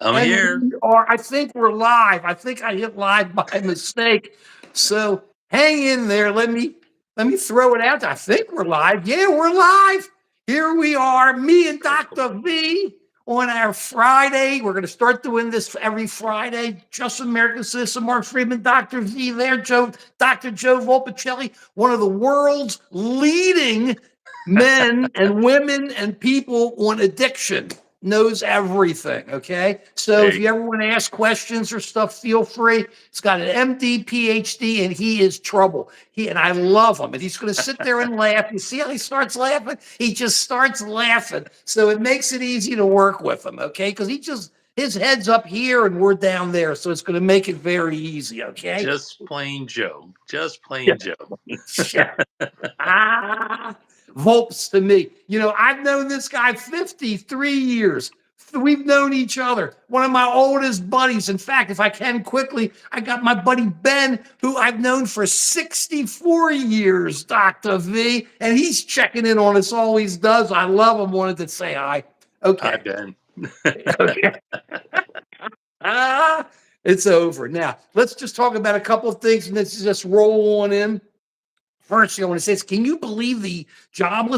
I'm And here. I think we're live. I think I hit live by mistake. So hang in there. Let me throw it out. I think we're live. Yeah, we're live. Here we are, me and Very cool. Dr. V on our Friday. We're going to start doing this every Friday. Just American Citizen Mark Friedman, Dr. V there, Dr. Joe Volpicelli, one of the world's leading men and women and people on addiction, knows everything. Okay. So There if you you ever want to ask questions or stuff, feel free. He's got an MD, PhD, and he is trouble. And I love him. And he's going to sit there and laugh. You see how he starts laughing? He just starts laughing. So it makes it easy to work with him. Okay. Because his head's up here and we're down there. So it's going to make it very easy. Okay. just plain Joe. Just plain Joe. Yeah. Ah, Volps to me. I've known this guy 53 years. We've known each other. One of my oldest buddies. In fact, if I can quickly, I got my buddy Ben, who I've known for 64 years, Dr. V, and he's checking in on us, always does. I love him. Wanted to say hi. Hi, Okay. Ben. Okay. It's over. Now, let's just talk about a couple of things and let's just roll on in. First thing I want to say is, can you believe the job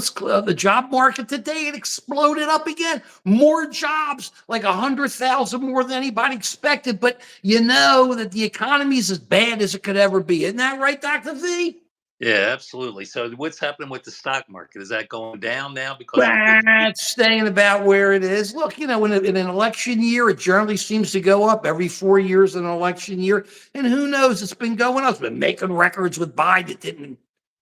market today? It exploded up again. More jobs, like 100,000 more than anybody expected. But you know that the economy is as bad as it could ever be. Isn't that right, Dr. V? Yeah, absolutely. So, what's happening with the stock market? Is that going down now because of the That's staying about where it is. Look, in an election year, it generally seems to go up every 4 years in an election year. And who knows? It's been going up. It's been making records with Biden. It didn't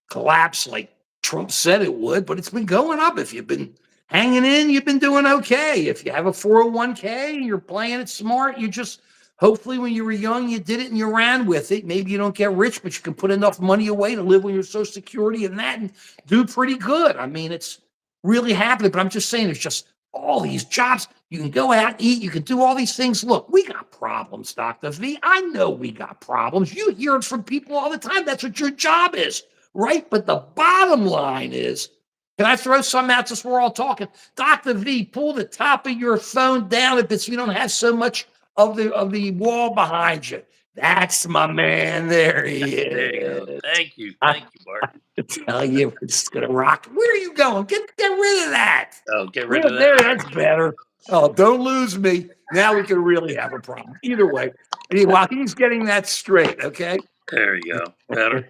collapse like Trump said it would, but it's been going up. If you've been hanging in, you've been doing okay. If you have a 401k and you're playing it smart, you just hopefully when you were young, you did it and you ran with it. Maybe you don't get rich, but you can put enough money away to live on your Social Security and that and do pretty good. I mean, it's really happening, but I'm just saying there's just all these jobs. You can go out, eat, you can do all these things. Look, we got problems, Dr. V. I know we got problems. You hear it from people all the time. That's what your job is, right? But the bottom line is, can I throw some out since we're all talking? Dr. V, pull the top of your phone down a bit so you don't have so much of the wall behind you. That's my man. There he There you go. is. Thank you. I Thank you, Mark. tell you, it's gonna rock. Where are you going? Get rid of that. Oh, get rid Well, of that. there, that's better. Oh, don't lose me. Now we can really have a problem. Either way, while he's getting that straight, okay? There you go. Better.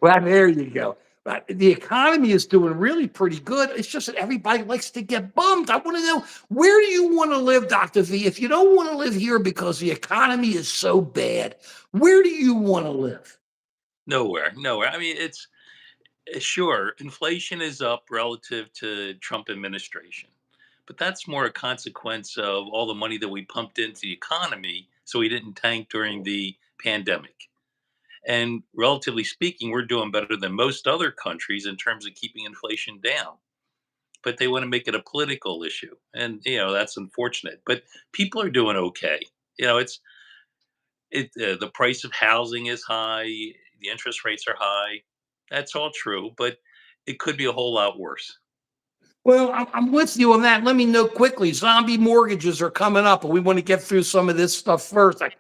Well, there you go. But the economy is doing really pretty good. It's just that everybody likes to get bummed. I want to know, where do you want to live, Dr. V? If you don't want to live here because the economy is so bad, where do you want to live? Nowhere. Nowhere. I mean, it's sure inflation is up relative to Trump administration, but that's more a consequence of all the money that we pumped into the economy so we didn't tank during the pandemic. And relatively speaking, we're doing better than most other countries in terms of keeping inflation down. But they want to make it a political issue, and that's unfortunate. But people are doing okay. The price of housing is high, the interest rates are high. That's all true, but it could be a whole lot worse. Well, I'm with you on that. Let me know quickly. Zombie mortgages are coming up, and we want to get through some of this stuff first. I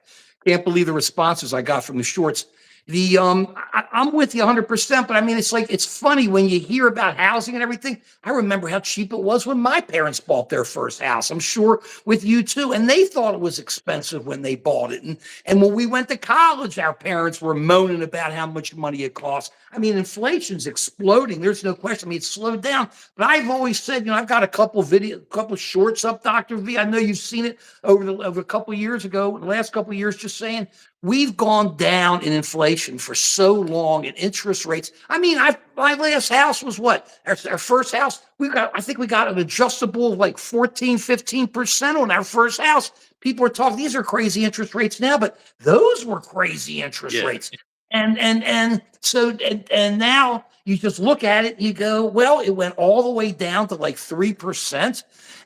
can't believe the responses I got from the shorts. I'm with you 100%, but I mean, it's funny when you hear about housing and everything. I remember how cheap it was when my parents bought their first house. I'm sure with you too, and they thought it was expensive when they bought it. And when we went to college, our parents were moaning about how much money it costs. I mean, inflation's exploding. There's no question. I mean, it's slowed down. But I've always said, I've got a couple shorts up, Dr. V. I know you've seen it over a couple of years ago, the last couple of years, just saying we've gone down in inflation for so long and interest rates. I mean, my last house was what? Our first house, I think we got an adjustable like 14, 15% on our first house. People are talking, these are crazy interest rates now, but those were crazy interest Yeah. rates. And now you just look at it, you go, well, it went all the way down to like 3%.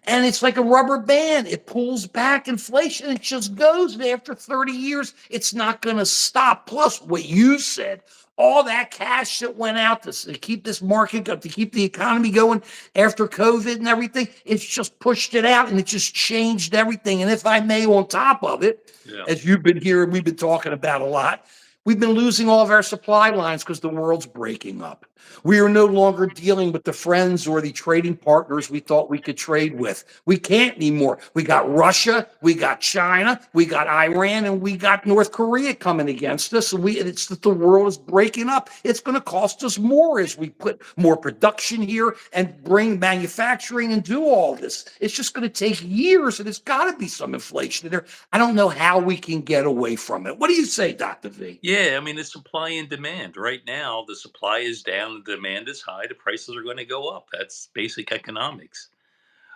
And it's like a rubber band. It pulls back inflation. It just goes after 30 years. It's not going to stop. Plus, what you said, all that cash that went out to keep this market up, to keep the economy going after COVID and everything, it's just pushed it out and it just changed everything. And if I may, on top of it, Yeah. as you've been here, we've been talking about a lot. We've been losing all of our supply lines because the world's breaking up. We are no longer dealing with the friends or the trading partners we thought we could trade with. We can't anymore. We got Russia, we got China, we got Iran, and we got North Korea coming against us. And it's that the world is breaking up. It's going to cost us more as we put more production here and bring manufacturing and do all this. It's just going to take years, and it's got to be some inflation in there. I don't know how we can get away from it. What do you say, Dr. V? Yeah, I mean, it's supply and demand. Right now, the supply is down, the demand is high, the prices are going to go up. That's basic economics.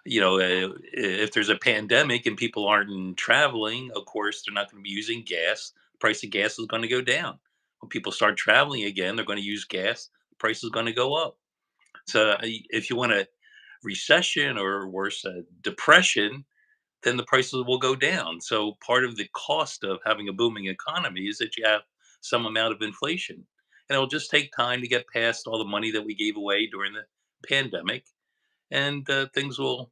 If there's a pandemic and people aren't traveling, of course, they're not going to be using gas. The price of gas is going to go down. When people start traveling again, they're going to use gas. The price is going to go up. So, if you want a recession or worse, a depression, then the prices will go down. So part of the cost of having a booming economy is that you have some amount of inflation. And it'll just take time to get past all the money that we gave away during the pandemic, and things will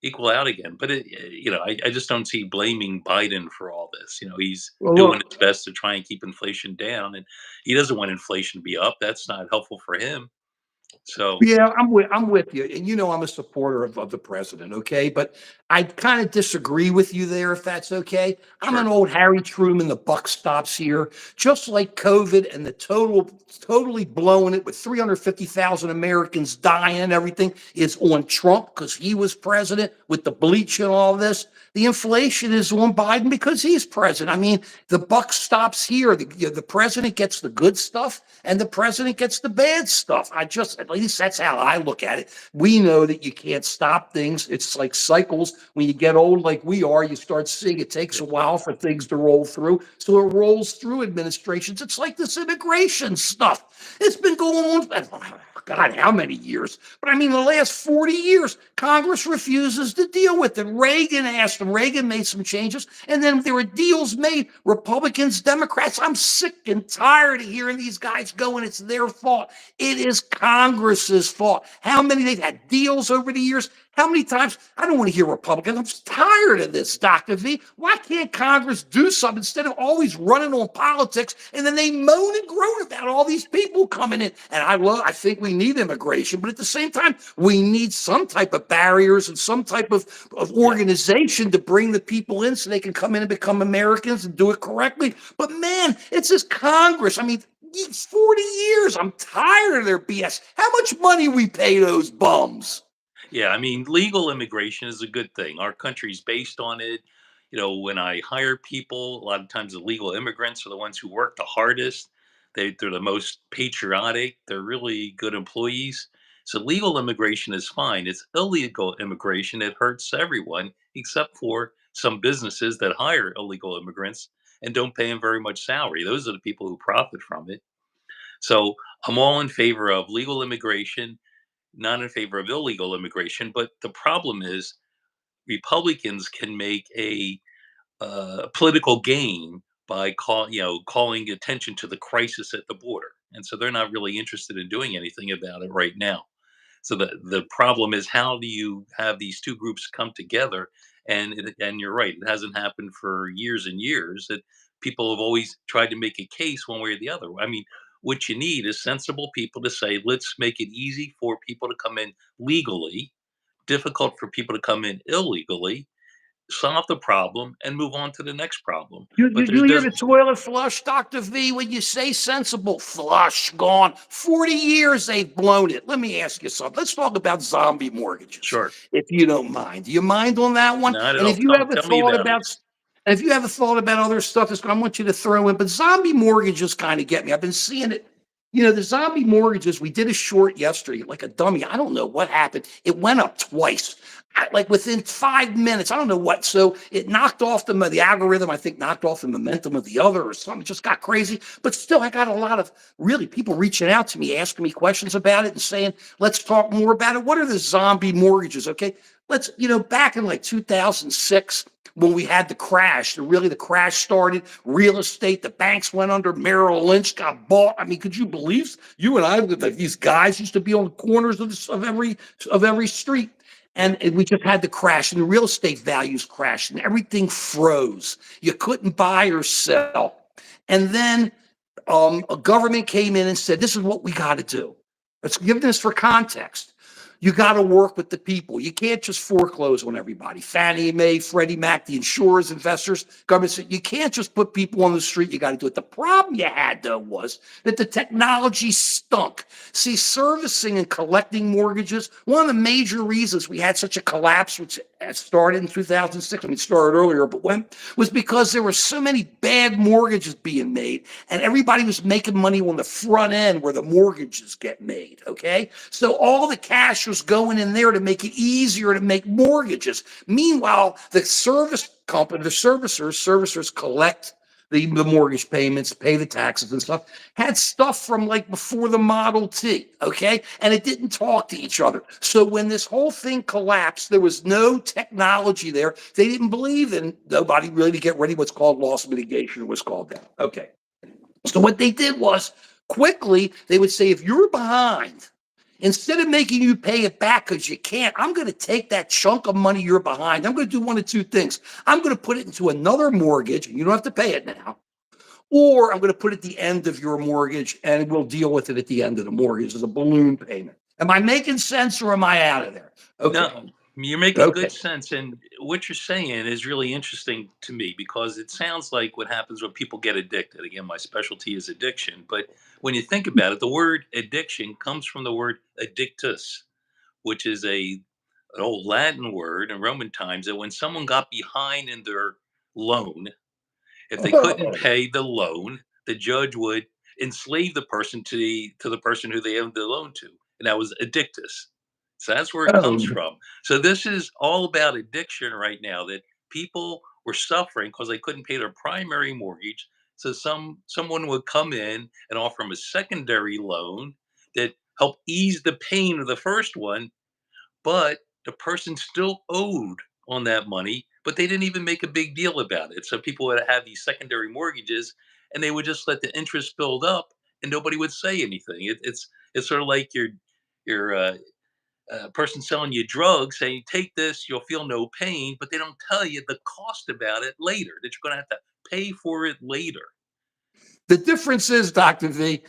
equal out again. But I just don't see blaming Biden for all this. He's Well, doing look, his best to try and keep inflation down, and he doesn't want inflation to be up. That's not helpful for him. So yeah, I'm with you, and I'm a supporter of the president. Okay, but I kind of disagree with you there, if that's okay. I'm an sure. old Harry Truman. The buck stops here. Just like COVID and the totally blowing it with 350,000 Americans dying, and everything is on Trump because he was president with the bleach and all this. The inflation is on Biden because he's president. I mean, the buck stops here. The president gets the good stuff and the president gets the bad stuff. At least that's how I look at it. We know that you can't stop things. It's like cycles. When you get old, like we are, you start seeing it takes a while for things to roll through. So it rolls through administrations. It's like this immigration stuff. It's been going on, God, how many years? But I mean, the last 40 years, Congress refuses to deal with it. Reagan made some changes, and then there were deals made, Republicans, Democrats. I'm sick and tired of hearing these guys going, it's their fault. It is Congress's fault. How many they've had deals over the years? How many times? I don't want to hear Republicans. I'm tired of this, Dr. V. Why can't Congress do something instead of always running on politics? And then they moan and groan about all these people coming in. And I think we need immigration, but at the same time, we need some type of barriers and some type of Yeah. organization to bring the people in so they can come in and become Americans and do it correctly. But man, it's this Congress. I mean, 40 years. I'm tired of their BS. How much money we pay those bums? Yeah, I mean, legal immigration is a good thing. Our country's based on it. When I hire people, a lot of times the legal immigrants are the ones who work the hardest. They're the most patriotic. They're really good employees. So legal immigration is fine. It's illegal immigration that hurts everyone, except for some businesses that hire illegal immigrants and don't pay them very much salary. Those are the people who profit from it. So I'm all in favor of legal immigration, not in favor of illegal immigration. But the problem is Republicans can make a political gain by calling attention to the crisis at the border, and so they're not really interested in doing anything about it right now. So the problem is, how do you have these two groups come together? And you're right, it hasn't happened for years and years. That people have always tried to make a case one way or the other. I mean, what you need is sensible people to say, let's make it easy for people to come in legally, difficult for people to come in illegally, solve the problem, and move on to the next problem. You, you, But there's you hear does the toilet flush, Dr. V? When you say sensible, flush, gone. 40 years they've blown it. Let me ask you something. Let's talk about zombie mortgages, sure, if you don't mind. Do you mind on that one? not at And all. if you ever Tell me thought about it. about if you ever thought about other stuff, I want you to throw in, but zombie mortgages kind of get me. I've been seeing it The zombie mortgages, we did a short yesterday, like a dummy. I don't know what happened. It went up twice, like within 5 minutes. I don't know what. So it knocked off the algorithm, I think, knocked off the momentum of the other or something. It just got crazy. But still, I got a lot of really people reaching out to me, asking me questions about it and saying, let's talk more about it. What are the zombie mortgages? Okay. Back in like 2006, when we had the crash, the crash started, real estate, the banks went under, Merrill Lynch got bought. I mean, could you believe you and I, like, these guys used to be on the corners of every street. And we just had the crash, and the real estate values crashed, and everything froze. You couldn't buy or sell. And then a government came in and said, this is what we got to do. Let's give this for context. You got to work with the people. You can't just foreclose on everybody. Fannie Mae, Freddie Mac, the insurers, investors, government said, you can't just put people on the street. You got to do it. The problem you had, though, was that the technology stunk. See, servicing and collecting mortgages, one of the major reasons we had such a collapse, which started in 2006, I mean, it started earlier, but when, was because there were so many bad mortgages being made, and everybody was making money on the front end where the mortgages get made, okay? So all the cash was going in there to make it easier to make mortgages. Meanwhile, the service company, the servicers collect the mortgage payments, pay the taxes and stuff, had stuff from like before the Model T, okay? And it didn't talk to each other. So when this whole thing collapsed, there was no technology there. They didn't believe in nobody really to get ready what's called loss mitigation, was called that. Okay. So what they did was quickly, they would say, if you're behind, instead of making you pay it back because you can't, I'm going to take that chunk of money you're behind. I'm going to do one of two things. I'm going to put it into another mortgage, and you don't have to pay it now. Or I'm going to put it at the end of your mortgage, and we'll deal with it at the end of the mortgage as a balloon payment. Am I making sense, or am I out of there? Okay. No, you're making Okay. good sense, and what you're saying is really interesting to me because it sounds like what happens when people get addicted. Again, my specialty is addiction, but when you think about it, the word addiction comes from the word addictus, which is an old Latin word in Roman times that when someone got behind in their loan, if they couldn't Oh, pay the loan, the judge would enslave the person to the person who they owed the loan to, and that was addictus. So that's where it comes oh. from. So this is all about addiction right now. That people were suffering because they couldn't pay their primary mortgage. So someone would come in and offer them a secondary loan that helped ease the pain of the first one, but the person still owed on that money, but they didn't even make a big deal about it. So people would have these secondary mortgages, and they would just let the interest build up, and nobody would say anything. It's sort of like your person selling you drugs, saying take this, you'll feel no pain, but they don't tell you the cost about it later. That you're going to have to pay for it later. The difference is, Dr. V,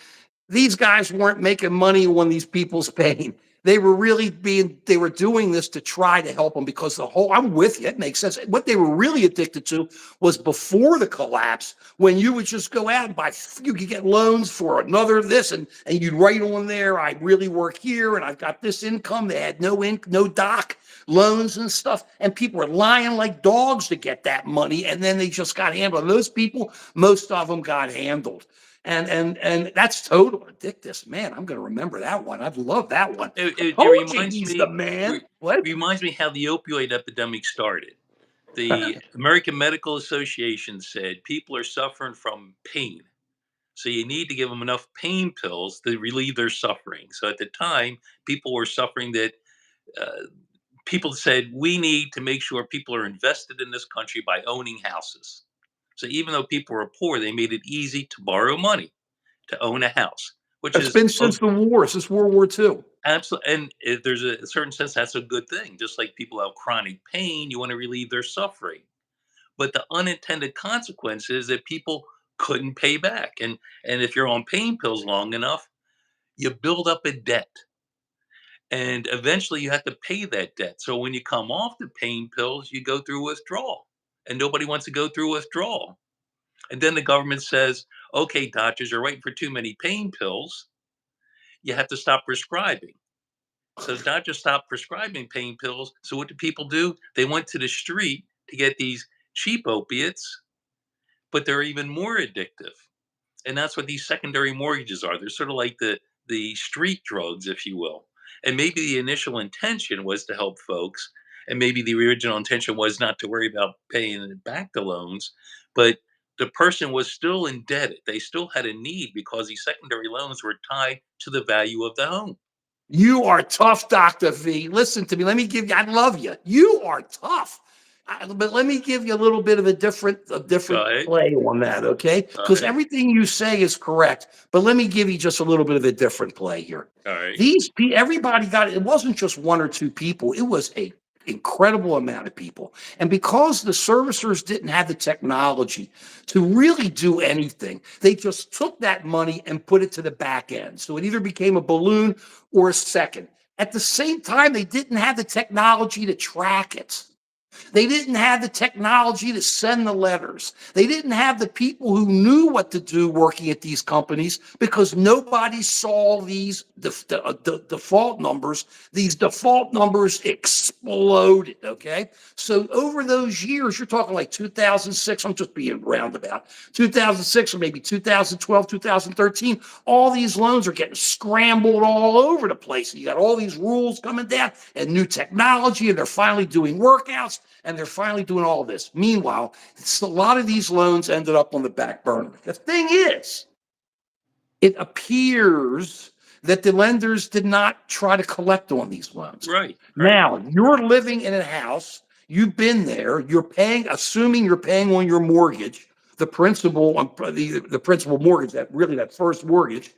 these guys weren't making money on these people's pain. They were doing this to try to help them because I'm with you, it makes sense. What they were really addicted to was before the collapse, when you would just go out and you could get loans for another this, and you'd write on there, I really work here and I've got this income. They had no doc loans and stuff, and people were lying like dogs to get that money, and then they just got handled. And those people, most of them got handled. And that's total addictus. Man, I'm going to remember that one. I've loved that one. It, I it, it told you reminds he's the me man. re- What? reminds me how the opioid epidemic started. The American Medical Association said people are suffering from pain. So you need to give them enough pain pills to relieve their suffering. So at the time, people were suffering that uh, people said we need to make sure people are invested in this country by owning houses. So even though people were poor, they made it easy to borrow money to own a house, which It's is been since the war, since World War II. absolutely, and there's a certain sense that's a good thing. Just like people have chronic pain, you want to relieve their suffering. But the unintended consequence is that people couldn't pay back, and if you're on pain pills long enough, you build up a debt, and eventually you have to pay that debt. So when you come off the pain pills, you go through withdrawal, and nobody wants to go through withdrawal. And then the government says, "Okay, doctors, you're writing for too many pain pills. You have to stop prescribing." So doctors stopped prescribing pain pills. So what do people do? They went to the street to get these cheap opiates, but they're even more addictive. And that's what these secondary mortgages are. They're sort of like the street drugs, if you will. And maybe the initial intention was to help folks, and maybe the original intention was not to worry about paying back the loans, but the person was still indebted. They still had a need because these secondary loans were tied to the value of the home. You are tough, Dr. V. Listen to me. Let me give you, I love you. You are tough. But let me give you a little bit of a different Go ahead. play on that, okay? Go Because ahead. everything you say is correct. But let me give you just a little bit of a different play here. All right. Everybody got it. It wasn't just one or two people. It was a incredible amount of people. And because the servicers didn't have the technology to really do anything, they just took that money and put it to the back end. So it either became a balloon or a second. At the same time, they didn't have the technology to track it. They didn't have the technology to send the letters. They didn't have the people who knew what to do working at these companies because nobody saw these default numbers. These default numbers exploded. Okay. So over those years, you're talking like 2006, I'm just being roundabout, 2006 or maybe 2012, 2013, all these loans are getting scrambled all over the place. You got all these rules coming down and new technology, and they're finally doing workouts and they're finally doing all this. Meanwhile, a lot of these loans ended up on the back burner. The thing is, it appears that the lenders did not try to collect on these loans. Right. Right. Now, you're living in a house, you've been there, you're paying, assuming you're paying on your mortgage, the principal, the principal mortgage, that first mortgage,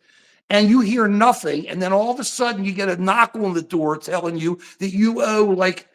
and you hear nothing, and then all of a sudden you get a knock on the door telling you that you owe like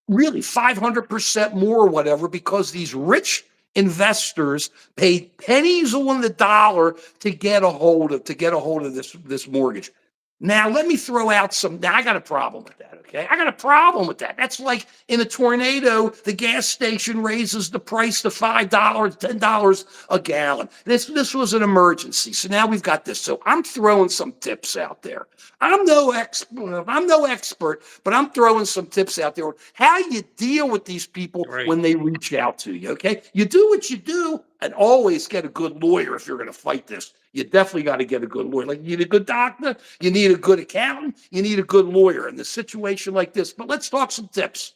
really 500% more or whatever because these rich investors paid pennies on the dollar to get a hold of this mortgage. Now let me throw out some. Now I got a problem with that. Okay, I got a problem with that. That's like in a tornado, the gas station raises the price to $5, $10 a gallon. This was an emergency, so now we've got this. So I'm throwing some tips out there. I'm no expert, but I'm throwing some tips out there on how you deal with these people Right. when they reach out to you. Okay, you do what you do, and always get a good lawyer if you're going to fight this. You definitely got to get a good lawyer. Like you need a good doctor, you need a good accountant, you need a good lawyer in a situation like this. But let's talk some tips.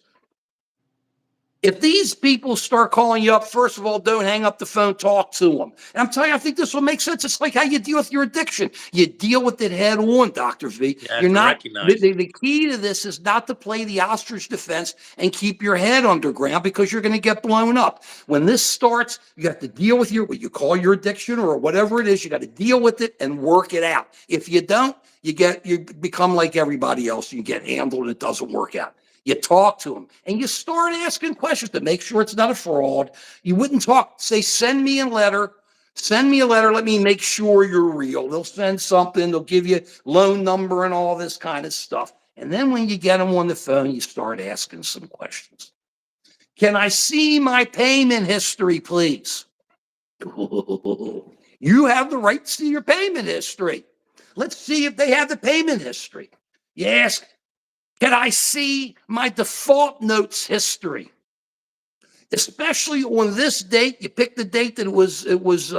If these people start calling you up, first of all, don't hang up the phone, talk to them. And I'm telling you, I think this will make sense. It's like how you deal with your addiction. You deal with it head on, Dr. V. You have You're to not, the, recognize the, it. the key to this is not to play the ostrich defense and keep your head underground because you're going to get blown up. When this starts, you have to deal with what you call your addiction or whatever it is. You got to deal with it and work it out. If you don't, you become like everybody else. You get handled and it doesn't work out. You talk to them and you start asking questions to make sure it's not a fraud. You wouldn't say, send me a letter. Send me a letter. Let me make sure you're real. They'll send something. They'll give you loan number and all this kind of stuff. And then when you get them on the phone, you start asking some questions. Can I see my payment history, please? You have the right to see your payment history. Let's see if they have the payment history. You ask, can I see my default notes history? Especially on this date, you pick the date that it was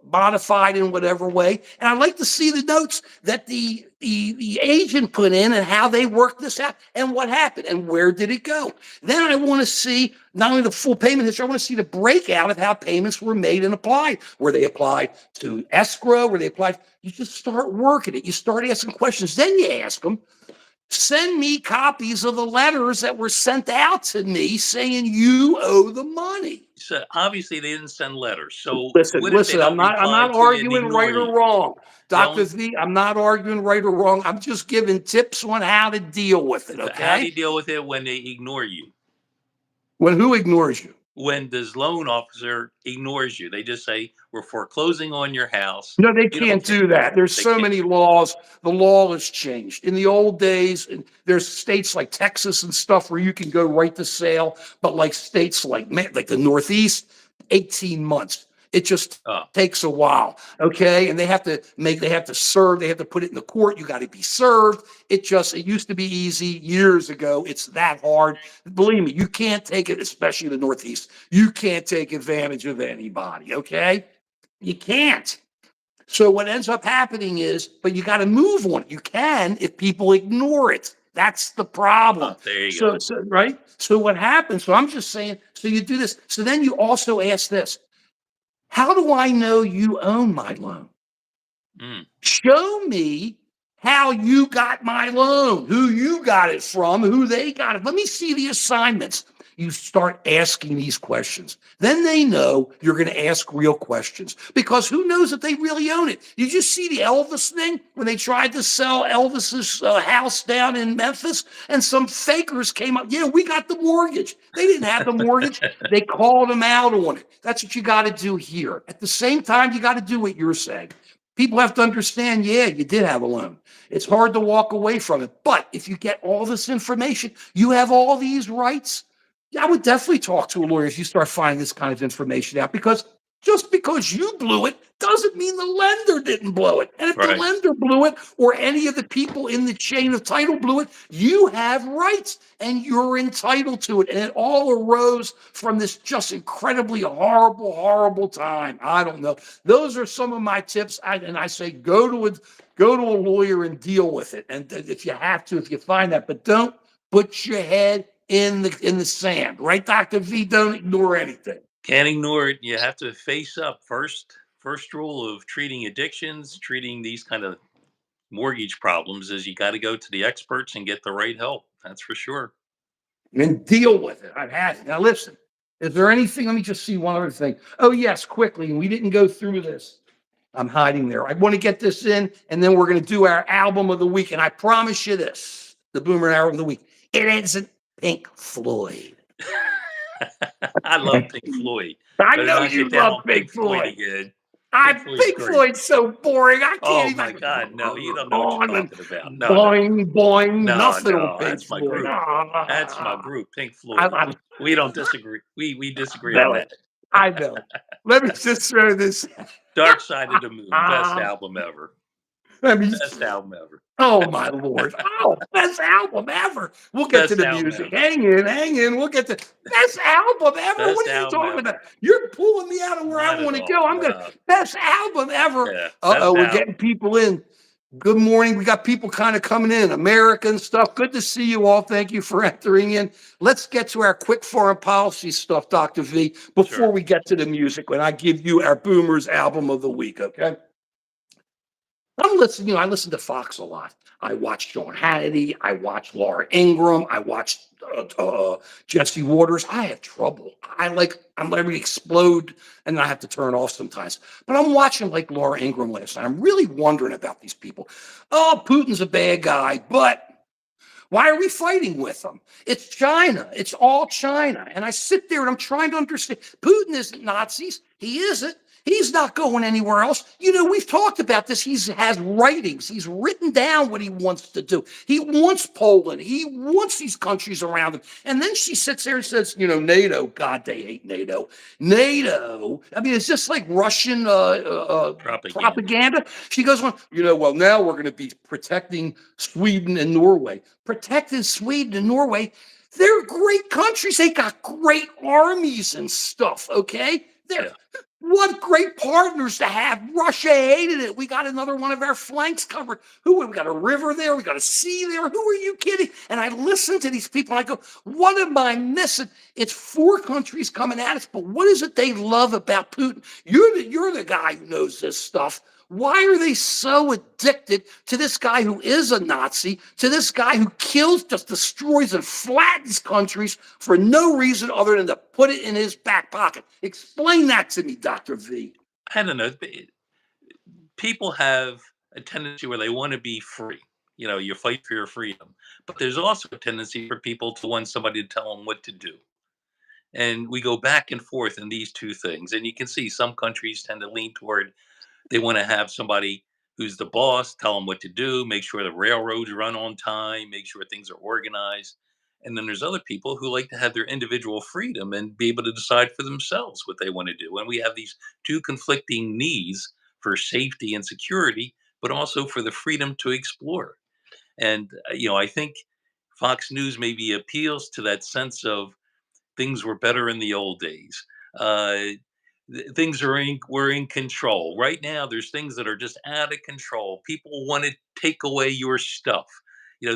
modified in whatever way, and I'd like to see the notes that the agent put in and how they worked this out and what happened and where did it go. Then I want to see not only the full payment history, I want to see the breakout of how payments were made and applied. Were they applied to escrow? Were they applied? You just start working it. You start asking questions. Then you ask them, send me copies of the letters that were sent out to me saying you owe the money. So obviously they didn't send letters. So Listen, what if they listen, I'm don't not I'm reply not to you and arguing right ignore or you? wrong. Dr. Don't. Z, I'm not arguing right or wrong. I'm just giving tips on how to deal with it, How do okay? you deal with it when they ignore you? When who ignores you? When this loan officer ignores you, they just say, "We're foreclosing on your house." No, they You don't can't take. do that. There's They so can't. many laws. The law has changed. In the old days, there's states like Texas and stuff where you can go right to sale, but like states like the Northeast, 18 months. It just Oh, takes a while. Okay. And they have to serve, they have to put it in the court. You got to be served. It used to be easy years ago. It's that hard. Believe me, you can't take it, especially in the Northeast. You can't take advantage of anybody. Okay. You can't. So what ends up happening is, but you got to move on it. You can if people ignore it. That's the problem. There you go. So right. So what happens? So I'm just saying. So you do this. So then you also ask this: how do I know you own my loan? Mm, Show me how you got my loan, who you got it from, who they got it. Let me see the assignments. You start asking these questions. Then they know you're going to ask real questions because who knows if they really own it? Did you see the Elvis thing when they tried to sell Elvis's house down in Memphis and some fakers came up? Yeah, we got the mortgage. They didn't have the mortgage. They called them out on it. That's what you got to do here. At the same time, you got to do what you're saying. People have to understand, yeah, you did have a loan. It's hard to walk away from it. But if you get all this information, you have all these rights. Yeah, I would definitely talk to a lawyer if you start finding this kind of information out because just because you blew it doesn't mean the lender didn't blow it. And if the right. lender blew it or any of the people in the chain of title blew it, you have rights and you're entitled to it. And it all arose from this just incredibly horrible, horrible time. I don't know. Those are some of my tips. And I say go to a lawyer and deal with it. And if you have to, if you find that, but don't put your head in the sand, right, Doctor V? Don't ignore anything. Can't ignore it. You have to face up. First rule of treating addictions, treating these kind of mortgage problems is you got to go to the experts and get the right help. That's for sure. And deal with it. I've had it. Now listen, is there anything? Let me just see one other thing. Oh yes, quickly. We didn't go through this. I'm hiding there. I want to get this in, and then we're going to do our album of the week. And I promise you this: the Boomer album of the week. It isn't Pink Floyd. I love Pink Floyd. I Better know not you get down love on Pink Pink Floyd Floyd. again. I Pink Floyd's Pink great. Floyd's so boring. I can't Oh my even God, no, you don't know what you're on and talking about. No, no, boing boing. no, Nothing on no. Pink That's my Floyd. group. That's my Ah, group, Pink I, Floyd. I We don't disagree. We disagree on know it. that. I know it. Let me just throw this. Dark Side of the Moon, best Ah, album ever. let me. Best album ever. Oh my lord! Oh, best album ever. We'll get to Best the album music. ever. Hang in, hang in. We'll get to best album ever. What Best are you album talking about? ever. You're pulling me out of where I Not at want to all. go. I'm gonna No. best album ever. Yeah. Uh-oh, Best we're getting album. people in. Good morning. We got people kind of coming in, American stuff. Good to see you all. Thank you for entering in. Let's get to our quick foreign policy stuff, Dr. V, before Sure. we get to the music when I give you our Boomers album of the week, okay? I'm listening, I listen to Fox a lot. I watch John Hannity. I watch Laura Ingraham. I watch Jesse Waters. I have trouble. I'm letting it explode and then I have to turn off sometimes. But I'm watching like Laura Ingraham last night. I'm really wondering about these people. Oh, Putin's a bad guy, but why are we fighting with them? It's China. It's all China. And I sit there and I'm trying to understand. Putin isn't Nazis. He isn't. He's not going anywhere else. We've talked about this. He has writings. He's written down what he wants to do. He wants Poland. He wants these countries around him. And then she sits there and says, NATO. God, they hate NATO. NATO. I mean, it's just like Russian Propaganda. propaganda. She goes on, well, now we're going to be protecting Sweden and Norway. Protecting Sweden and Norway. They're great countries. They got great armies and stuff. Okay. They're Yeah. what great partners to have. Russia hated it. We got another one of our flanks covered. We got a river there. We got a sea there. Who are you kidding? And I listen to these people and I go, what am I missing? It's four countries coming at us, but what is it they love about Putin? You're the guy who knows this stuff. Why are they so addicted to this guy who is a Nazi, to this guy who kills, just destroys, and flattens countries for no reason other than to put it in his back pocket? Explain that to me, Dr. V. I don't know. People have a tendency where they want to be free. You fight for your freedom. But there's also a tendency for people to want somebody to tell them what to do. And we go back and forth in these two things. And you can see some countries tend to lean toward they want to have somebody who's the boss, tell them what to do, make sure the railroads run on time, make sure things are organized. And then there's other people who like to have their individual freedom and be able to decide for themselves what they want to do. And we have these two conflicting needs for safety and security, but also for the freedom to explore. And, I think Fox News maybe appeals to that sense of things were better in the old days. Uh, things are in we're in control. Right now, there's things that are just out of control. People want to take away your stuff.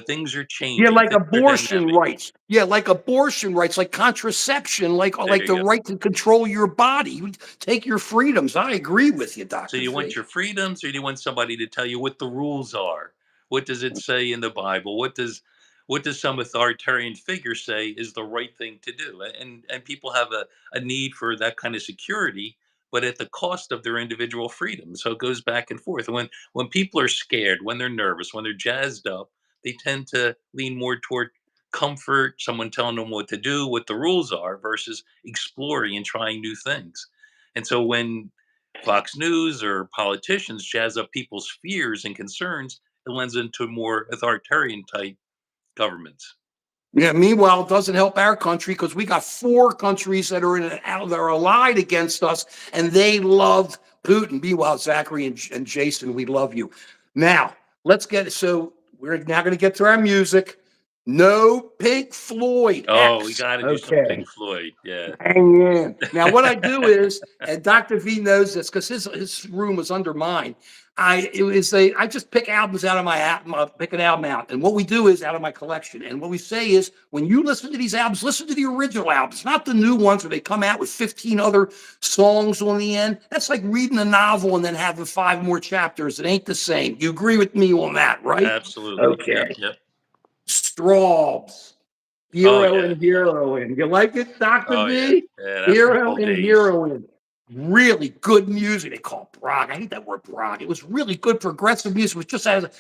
Things are Yeah, changing, like things are abortion dynamic. rights. Yeah, like abortion rights, like contraception, There like you the go. right to control your body. You take your freedoms. I agree with you, So Dr. you want V. your freedoms, or do you want somebody to tell you what the rules are? What does it say in the Bible? What does some authoritarian figure say is the right thing to do? And people have a need for that kind of security, but at the cost of their individual freedom. So it goes back and forth. When people are scared, when they're nervous, when they're jazzed up, they tend to lean more toward comfort, someone telling them what to do, what the rules are, versus exploring and trying new things. And so when Fox News or politicians jazz up people's fears and concerns, it lends into more authoritarian type governments. Yeah, meanwhile, it doesn't help our country because we got four countries that are in and out that are allied against us, and they love Putin. Meanwhile, Zachary and Jason, we love you. Now, let's get so we're now going to get to our music. No Pink Floyd Oh, we X. got to do some Okay. Pink Floyd. Yeah, Hang in. Now, what I do is, and Dr. V knows this because his room was under mine. I just pick albums out of pick an album out, and what we do is out of my collection. And what we say is, when you listen to these albums, listen to the original albums, not the new ones where they come out with 15 other songs on the end. That's like reading a novel and then having five more chapters. It ain't the same. You agree with me on that, right? absolutely. Yep, Okay. yep. Straws. Oh Hero yeah, and yeah. heroine. You like it, Dr. Oh yeah, V? yeah. That's from the Hero old and days. heroine. Really good music. They call it prog. I hate that word prog. It was really good progressive music.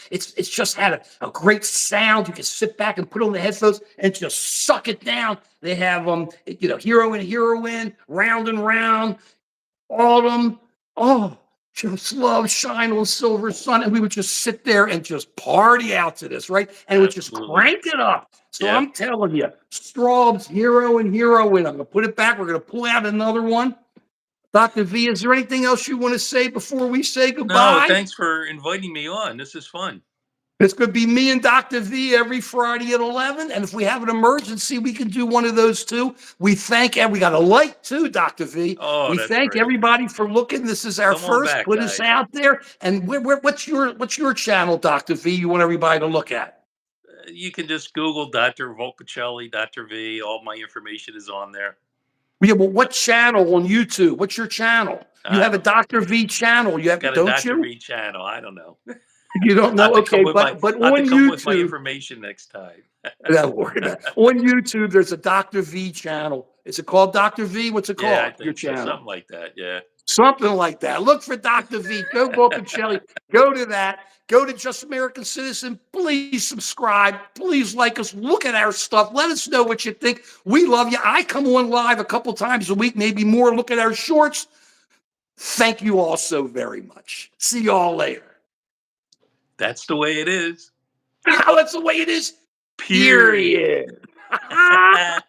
It's just had a great sound. You can sit back and put on the headphones and just suck it down. They have hero and heroine, round and round, autumn. Oh, just love shine on silver sun. And we would just sit there and just party out to this, right? And it would just Absolutely. crank it up. So Yep. I'm telling you, Straub's hero and heroine. I'm gonna put it back. We're gonna pull out another one. Dr. V, is there anything else you want to say before we say No, goodbye? thanks for inviting me on. This is fun. This could be me and Dr. V every Friday at 11. And if we have an emergency, we can do one of those too. We thank, and we got a light too, Dr. V. Oh, We that's thank great. everybody for looking. This is our Come on first. back, Put us guys. out there. And what's your channel, Dr. V? You want everybody to look at? You can just Google Dr. Volpicelli, Dr. V. All my information is on there. Yeah, well, what channel on YouTube? What's your channel? You I have a don't know. Dr. V channel. You have, Got a don't Dr. you? V channel. I don't know. You don't I know? have to come Okay, with my but I have to on come with my YouTube, information next time. don't worry about it. On YouTube, there's a Dr. V channel. Is it called Dr. V? What's it Yeah, I called? Your think so. channel? Something like that. Yeah. Something like that. Look for Dr. V. Go Volpicelli. Go to that. Go to Just American Citizen. Please subscribe. Please like us. Look at our stuff. Let us know what you think. We love you. I come on live a couple times a week, maybe more. Look at our shorts. Thank you all so very much. See y'all later. That's the way it is. That's the way it is. Period. Period.